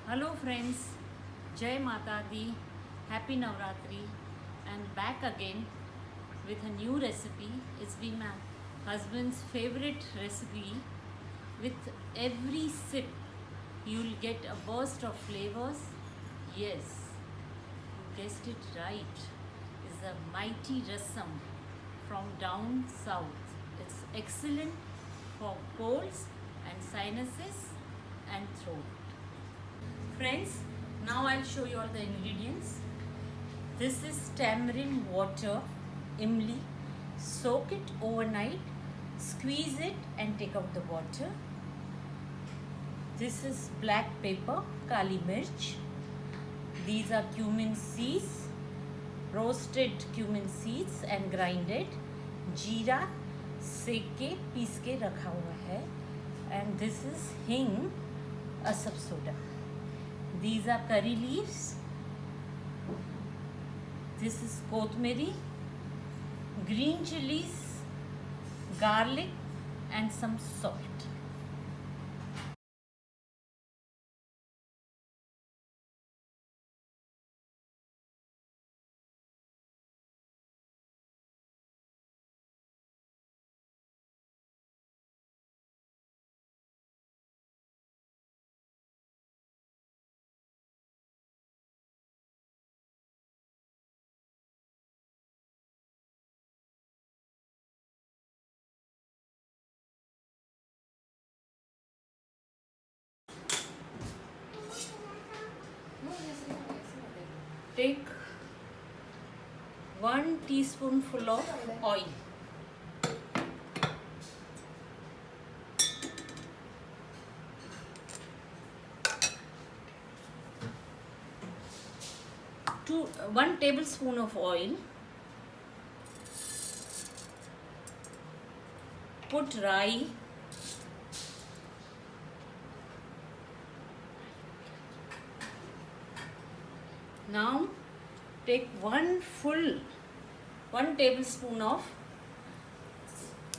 Hello friends, Jai Mata Di, Happy Navratri, and back again with a new recipe. It's been my husband's favorite recipe. With every sip, you'll get a burst of flavors. Yes, you guessed it right. It's a mighty Rasam from down south. It's excellent for colds and sinuses and throat. Friends, now I'll show you all the ingredients. This is tamarind water, imli. Soak it overnight, squeeze it and take out the water. This is black pepper, kali mirch. These are cumin seeds, roasted cumin seeds and grinded. Jeera सेक के piece के रखा हुआ है. And this is hing, asap soda. These are curry leaves. This is kothmeri, green chilies, garlic and some salt. Take 1 teaspoonful of oil. Two, 1 tablespoon of oil. Put rye. Now take 1 tablespoon of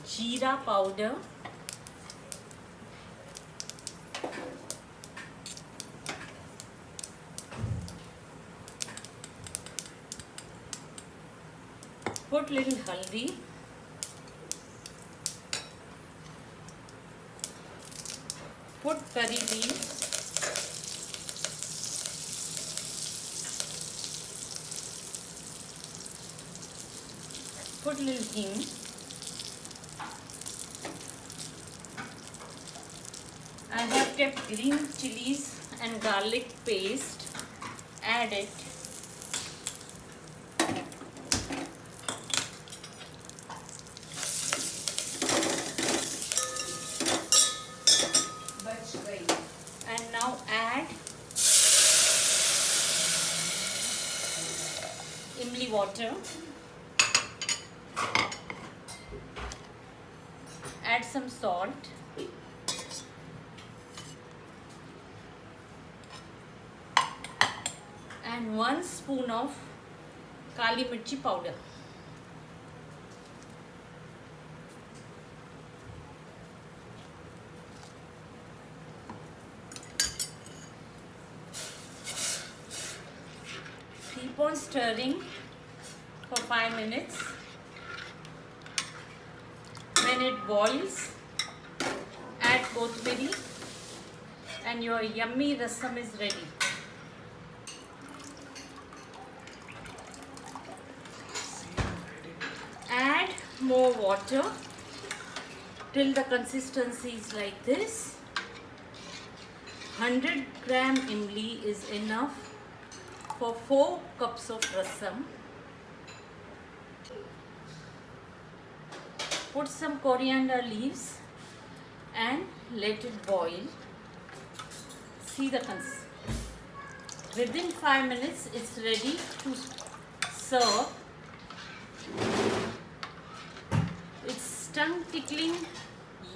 jeera powder. Put little haldi. Put curry leaves. Put little hing. I have kept green chilies and garlic paste. Add it. And now add imli water. Add some salt. And 1 spoon of kali mirchi powder. Keep on stirring for 5 minutes. When it boils, add kothmeri and your yummy rasam is ready. Add more water till the consistency is like this. 100 gram imli is enough for 4 cups of rasam. Put some coriander leaves and let it boil. See the consistency. Within 5 minutes it's ready to serve. It's tongue tickling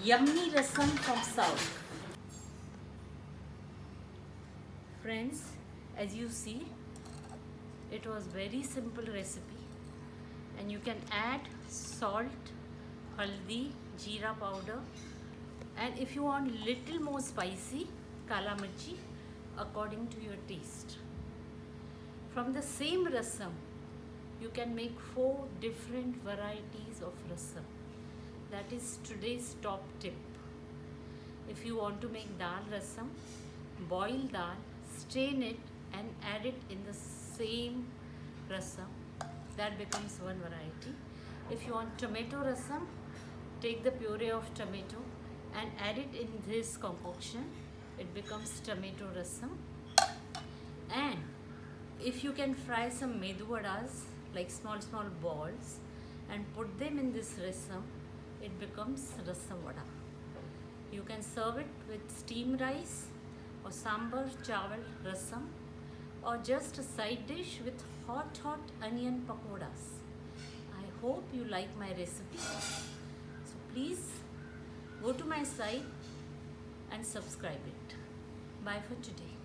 yummy rasam from south. Friends, as you see, it was very simple recipe and you can add salt, haldi, jeera powder, and if you want little more spicy, kala mirchi, according to your taste. From the same rasam, you can make 4 different varieties of rasam. That is today's top tip. If you want to make dal rasam, boil dal, strain it and add it in the same rasam. That becomes one variety. If you want tomato rasam, take the puree of tomato and add it in this concoction. It becomes tomato rasam. And if you can fry some medu vadas, like small balls, and put them in this rasam, it becomes rasam vada. You can serve it with steamed rice or sambar, chawal, rasam, or just a side dish with hot onion pakoras. I hope you like my recipe. So please go to my site and subscribe it. Bye for today.